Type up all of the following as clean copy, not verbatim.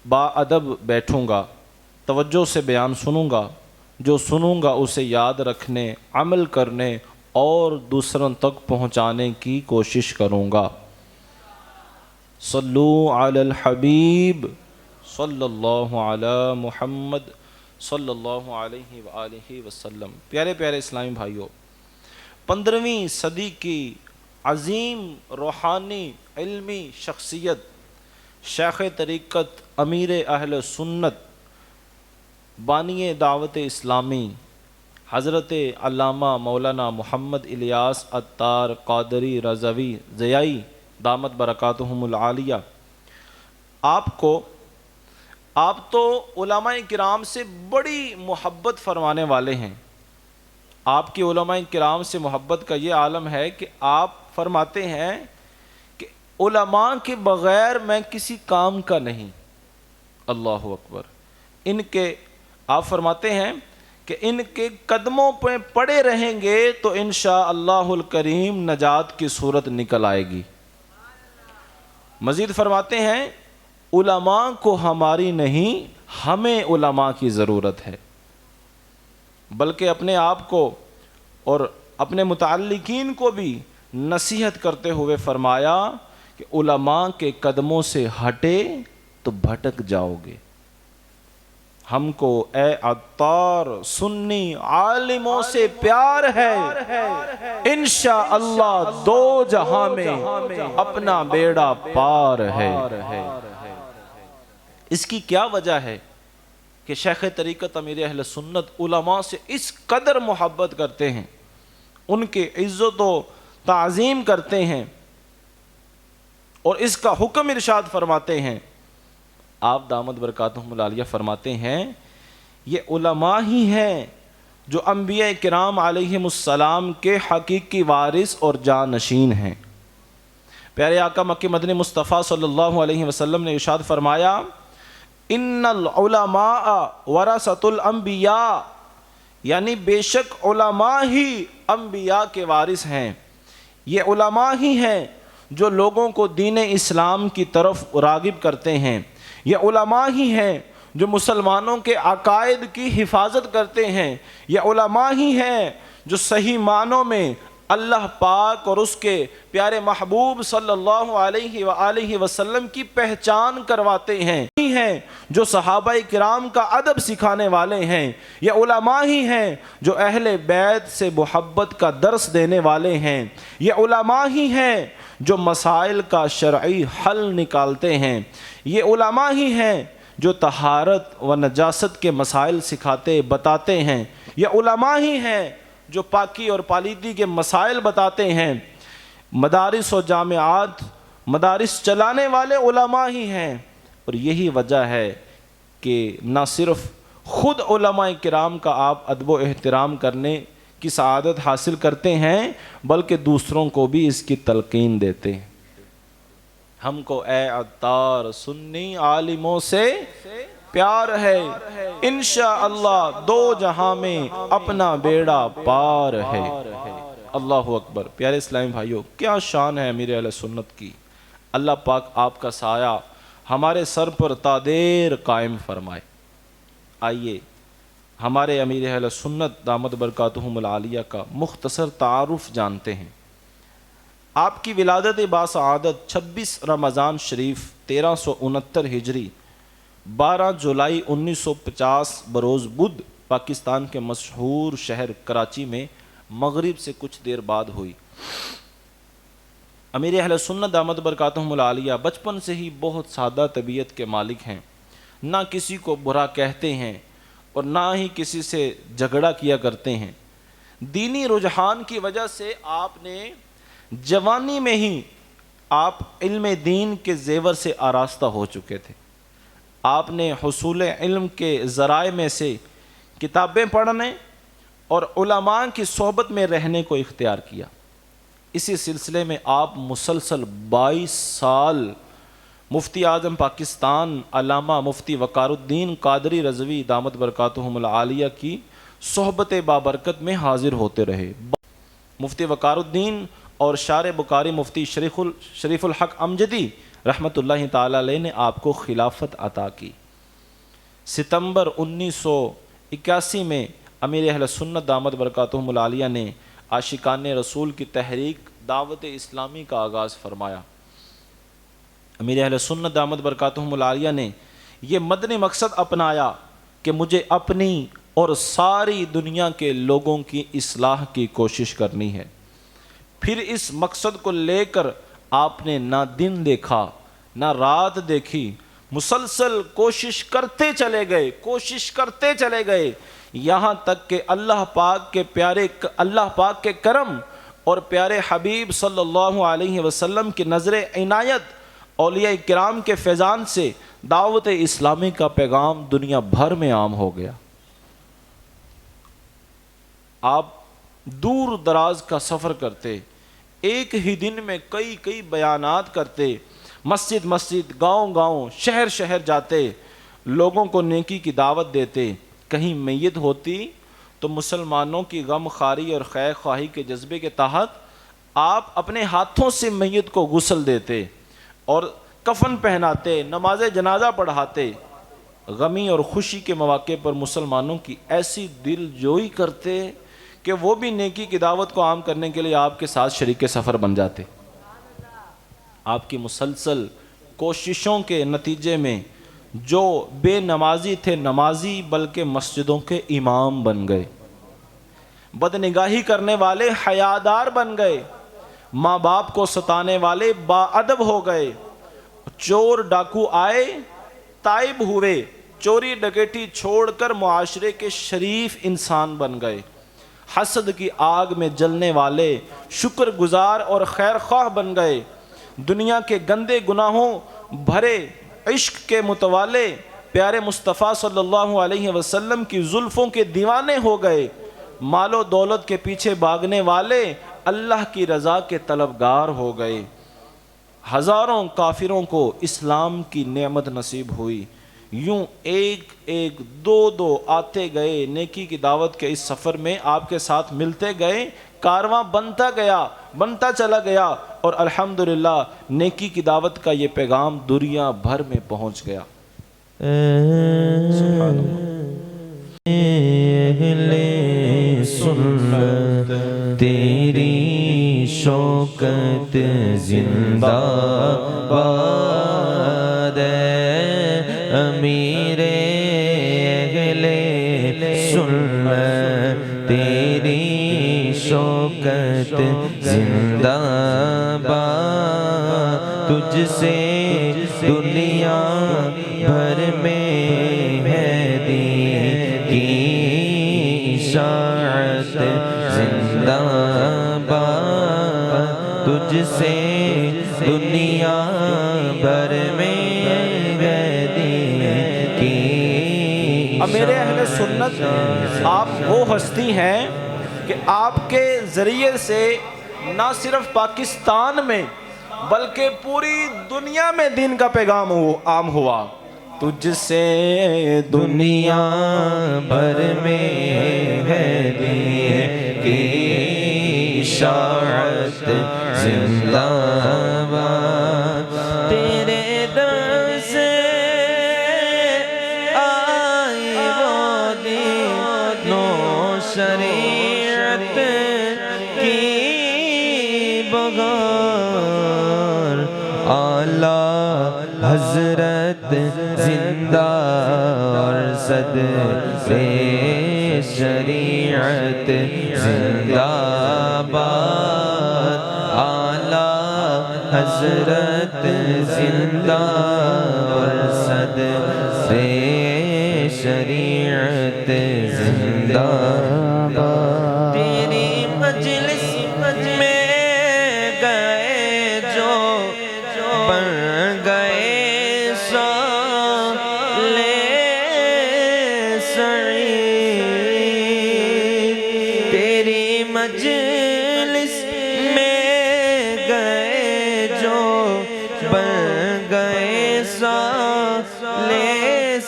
باادب بیٹھوں گا، توجہ سے بیان سنوں گا، جو سنوں گا اسے یاد رکھنے، عمل کرنے اور دوسروں تک پہنچانے کی کوشش کروں گا۔ صلو علی الحبیب صلی اللہ علی محمد صلی اللہ علیہ وآلہ وسلم۔ پیارے پیارے اسلامی بھائیوں، 15ویں صدی کی عظیم روحانی علمی شخصیت شیخ طریقت امیر اہل سنت بانی دعوت اسلامی حضرت علامہ مولانا محمد الیاس عطار قادری رضوی ضیائی دامت برکاتہم العالیہ، آپ تو علماء کرام سے بڑی محبت فرمانے والے ہیں۔ آپ کی علماء کرام سے محبت کا یہ عالم ہے کہ آپ فرماتے ہیں کہ علماء کے بغیر میں کسی کام کا نہیں۔ اللہ اکبر۔ آپ فرماتے ہیں کہ ان کے قدموں پہ پڑے رہیں گے تو انشاءاللہ الکریم نجات کی صورت نکل آئے گی۔ مزید فرماتے ہیں علماء کو ہماری نہیں، ہمیں علماء کی ضرورت ہے، بلکہ اپنے آپ کو اور اپنے متعلقین کو بھی نصیحت کرتے ہوئے فرمایا کہ علماء کے قدموں سے ہٹے تو بھٹک جاؤ گے۔ ہم کو اے عطار سنی عالموں سے پیار ہے، انشاءاللہ دو جہاں میں اپنا بیڑا پار ہے۔ اس کی کیا وجہ ہے کہ شیخ طریقت امیر اہل سنت علماء سے اس قدر محبت کرتے ہیں، ان کے عزت و تعظیم کرتے ہیں اور اس کا حکم ارشاد فرماتے ہیں۔ آپ دامت برکاتہم العالیہ فرماتے ہیں یہ علماء ہی ہیں جو انبیاء کرام علیہم السلام کے حقیقی وارث اور جانشین ہیں۔ پیارے آقا مکی مدنی مصطفیٰ صلی اللہ علیہ وسلم نے ارشاد فرمایا ان العلماء ورثۃ الانبیاء، یعنی بے شک علماء ہی انبیاء کے وارث ہیں۔ یہ علماء ہی ہیں جو لوگوں کو دین اسلام کی طرف راغب کرتے ہیں، یہ علماء ہی ہیں جو مسلمانوں کے عقائد کی حفاظت کرتے ہیں، یہ علماء ہی ہیں جو صحیح معنوں میں اللہ پاک اور اس کے پیارے محبوب صلی اللہ علیہ وآلہ وسلم کی پہچان کرواتے ہیں، یہ ہیں جو صحابہ کرام کا ادب سکھانے والے ہیں، یہ علماء ہی ہیں جو اہل بیت سے محبت کا درس دینے والے ہیں، یہ علماء ہی ہیں جو مسائل کا شرعی حل نکالتے ہیں، یہ علماء ہی ہیں جو طہارت و نجاست کے مسائل سکھاتے بتاتے ہیں، یہ علماء ہی ہیں جو پاکی اور پالیدگی کے مسائل بتاتے ہیں۔ مدارس و جامعات مدارس چلانے والے علماء ہی ہیں، اور یہی وجہ ہے کہ نہ صرف خود علماء کرام کا آپ ادب و احترام کرنے کی سعادت حاصل کرتے ہیں بلکہ دوسروں کو بھی اس کی تلقین دیتے ہیں۔ ہم کو اے عطار سنی عالموں سے پیار ہے، انشاءاللہ دو جہاں میں اپنا بیڑا پار ہے۔ اللہ اکبر۔ پیارے اسلامی بھائیوں، کیا شان ہے امیر اہل سنت کی۔ اللہ پاک آپ کا سایہ ہمارے سر پر تا دیر قائم فرمائے۔ آئیے ہمارے امیر اہل سنت دامت برکاتہم العالیہ کا مختصر تعارف جانتے ہیں۔ آپ کی ولادت باسعادت 26 رمضان شریف 1369 ہجری 12 جولائی 1950 بروز بدھ پاکستان کے مشہور شہر کراچی میں مغرب سے کچھ دیر بعد ہوئی۔ امیر اہل سنت دامت برکاتہم العالیہ بچپن سے ہی بہت سادہ طبیعت کے مالک ہیں، نہ کسی کو برا کہتے ہیں اور نہ ہی کسی سے جھگڑا کیا کرتے ہیں۔ دینی رجحان کی وجہ سے آپ نے جوانی میں ہی آپ علم دین کے زیور سے آراستہ ہو چکے تھے۔ آپ نے حصول علم کے ذرائع میں سے کتابیں پڑھنے اور علماء کی صحبت میں رہنے کو اختیار کیا۔ اسی سلسلے میں آپ مسلسل 22 سال مفتی اعظم پاکستان علامہ مفتی وقار الدین قادری رضوی دامت برکاتہم العالیہ کی صحبت بابرکت میں حاضر ہوتے رہے۔ مفتی وقار الدین اور شارع بخاری مفتی شریف الحق امجدی رحمۃ اللہ تعالی علیہ نے آپ کو خلافت عطا کی۔ ستمبر 1981 میں امیر اہل سنت دامت برکاتہم العالیہ نے عاشقان رسول کی تحریک دعوت اسلامی کا آغاز فرمایا۔ امیر اہل سنت دامت برکاتہم العالیہ نے یہ مدنی مقصد اپنایا کہ مجھے اپنی اور ساری دنیا کے لوگوں کی اصلاح کی کوشش کرنی ہے۔ پھر اس مقصد کو لے کر آپ نے نہ دن دیکھا نہ رات دیکھی، مسلسل کوشش کرتے چلے گئے یہاں تک کہ اللہ پاک کے کرم اور پیارے حبیب صلی اللہ علیہ وسلم کی نظر عنایت، اولیاء کرام کے فیضان سے دعوت اسلامی کا پیغام دنیا بھر میں عام ہو گیا۔ آپ دور دراز کا سفر کرتے، ایک ہی دن میں کئی بیانات کرتے، مسجد گاؤں شہر جاتے، لوگوں کو نیکی کی دعوت دیتے۔ کہیں میت ہوتی تو مسلمانوں کی غم خاری اور خیر خواہی کے جذبے کے تحت آپ اپنے ہاتھوں سے میت کو غسل دیتے اور کفن پہناتے، نماز جنازہ پڑھاتے۔ غمی اور خوشی کے مواقع پر مسلمانوں کی ایسی دل جوئی کرتے کہ وہ بھی نیکی کی دعوت کو عام کرنے کے لیے آپ کے ساتھ شریک سفر بن جاتے۔ آپ کی مسلسل کوششوں کے نتیجے میں جو بے نمازی تھے نمازی بلکہ مسجدوں کے امام بن گئے، بدنگاہی کرنے والے حیادار بن گئے، ماں باپ کو ستانے والے باادب ہو گئے، چور ڈاکو آئے تائب ہوئے، چوری ڈکیٹی چھوڑ کر معاشرے کے شریف انسان بن گئے، حسد کی آگ میں جلنے والے شکر گزار اور خیر خواہ بن گئے، دنیا کے گندے گناہوں بھرے عشق کے متوالے پیارے مصطفیٰ صلی اللہ علیہ وسلم کی زلفوں کے دیوانے ہو گئے، مال و دولت کے پیچھے بھاگنے والے اللہ کی رضا کے طلبگار ہو گئے۔ ہزاروں کافروں کو اسلام کی نعمت نصیب ہوئی، یوں ایک دو آتے گئے، نیکی کی دعوت کے اس سفر میں آپ کے ساتھ ملتے گئے، کارواں بنتا چلا گیا اور الحمدللہ نیکی کی دعوت کا یہ پیغام دنیا بھر میں پہنچ گیا۔ سبحان اللہ۔ اہل سنت تیری شوکت زندہ باد، امیر اہل سنت تیری شوکت زندہ باد، تجھ سے دنیا بھر میں ہے دین کی اشاعت زندہ باد، تجھ سے دنیا بھر میں ہے دین کی امیر اہل سنت آپ وہ ہستی ہیں کہ آپ کے ذریعے سے نہ صرف پاکستان میں بلکہ پوری دنیا میں دین کا پیغام عام ہوا۔ تجھ سے دنیا بھر میں ہے دین کی اشاعت زندہ باد، تیرے در سے آئی وہ دین و شریعت کی بغار، اعلیٰ حضرت زندہ اور صدر شریعت زندہ باد، اعلیٰ حضرت زندہ اور صدر شریعت زندہ باد، تیری مجلس میں گئے جو بن گئے سالے سعید، تیری مجلس میں گئے جو بن گئے سالے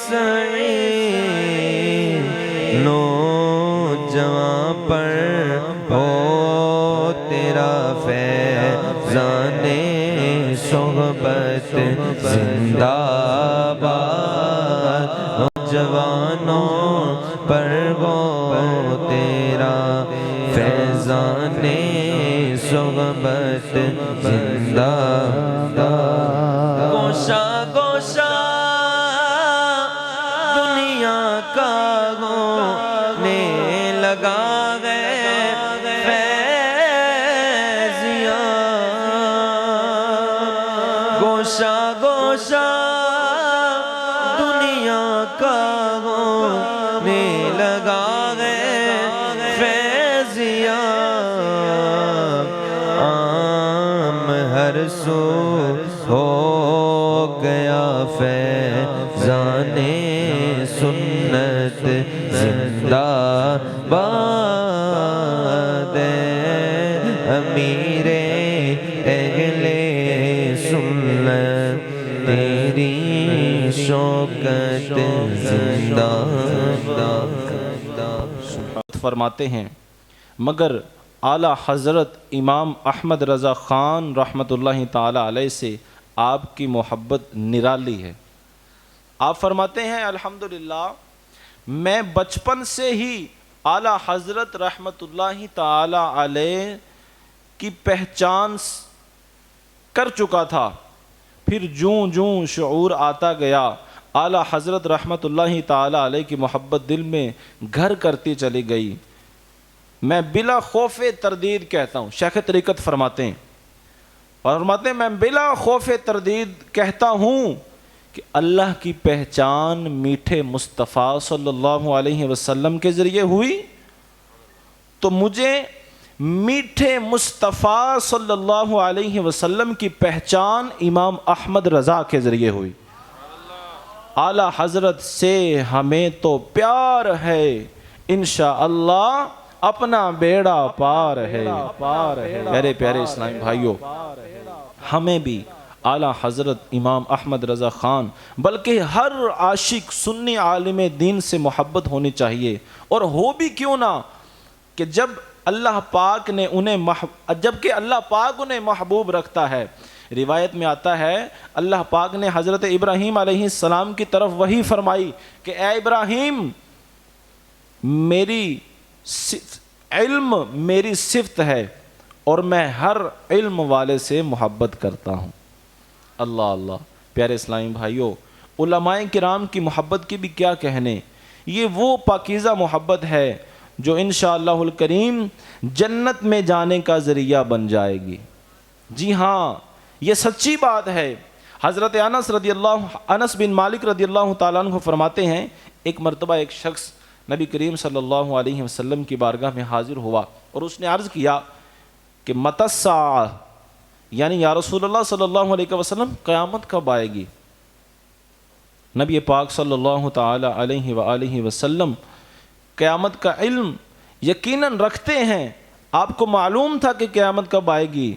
سعید، نوجوان پر ہو تیرا فیضان صحبت زندہ باد نوجوانوں پر گو تیرا فیضان صحبت زندہ باد گوشہ گوشہ دنیا کا ہونے لگا گوشہ گوشہ دنیا کا ہونے لگا فیضیاب عام ہر سو ہو گیا فیضان سنت زندہ باد امیر اہل سنت تیری شوکت زندہ فرماتے ہیں مگر اعلیٰ حضرت امام احمد رضا خان رحمۃ اللہ تعالی علیہ سے آپ کی محبت نرالی ہے۔ آپ فرماتے ہیں الحمدللہ میں بچپن سے ہی اعلیٰ حضرت رحمۃ اللہ تعالی علیہ کی پہچان کر چکا تھا، پھر جوں جوں شعور آتا گیا اعلیٰ حضرت رحمۃ اللہ تعالی علیہ کی محبت دل میں گھر کرتی چلی گئی۔ میں بلا خوف تردید کہتا ہوں، شیخ طریقت فرماتے ہیں میں بلا خوف تردید کہتا ہوں کہ اللہ کی پہچان میٹھے مصطفیٰ صلی اللہ علیہ وسلم کے ذریعے ہوئی تو مجھے میٹھے مصطفیٰ صلی اللہ علیہ وسلم کی پہچان امام احمد رضا کے ذریعے ہوئی۔ اعلیٰ حضرت سے ہمیں تو پیار ہے انشاءاللہ اپنا بیڑا پار ہے۔ پیارے پیارے اسلامی بھائیوں، ہمیں بھی اعلیٰ حضرت امام احمد رضا خان بلکہ ہر عاشق سنی عالم دین سے محبت ہونی چاہیے، اور ہو بھی کیوں نہ کہ جبکہ اللہ پاک انہیں محبوب رکھتا ہے۔ روایت میں آتا ہے اللہ پاک نے حضرت ابراہیم علیہ السلام کی طرف وحی فرمائی کہ اے ابراہیم علم میری صفت ہے اور میں ہر علم والے سے محبت کرتا ہوں۔ اللہ اللہ، پیارے اسلامی بھائیوں، علماء کرام کی محبت کی بھی کیا کہنے، یہ وہ پاکیزہ محبت ہے جو انشاءاللہ الکریم جنت میں جانے کا ذریعہ بن جائے گی۔ جی ہاں، یہ سچی بات ہے۔ حضرت انس بن مالک رضی اللہ تعالیٰ عنہ فرماتے ہیں ایک مرتبہ ایک شخص نبی کریم صلی اللہ علیہ وسلم کی بارگاہ میں حاضر ہوا اور اس نے عرض کیا کہ متی الساعہ، یعنی یا رسول اللہ صلی اللہ علیہ وسلم قیامت کب آئے گی؟ نبی پاک صلی اللہ تعالی علیہ وآلہ وسلم قیامت کا علم یقیناً رکھتے ہیں، آپ کو معلوم تھا کہ قیامت کب آئے گی،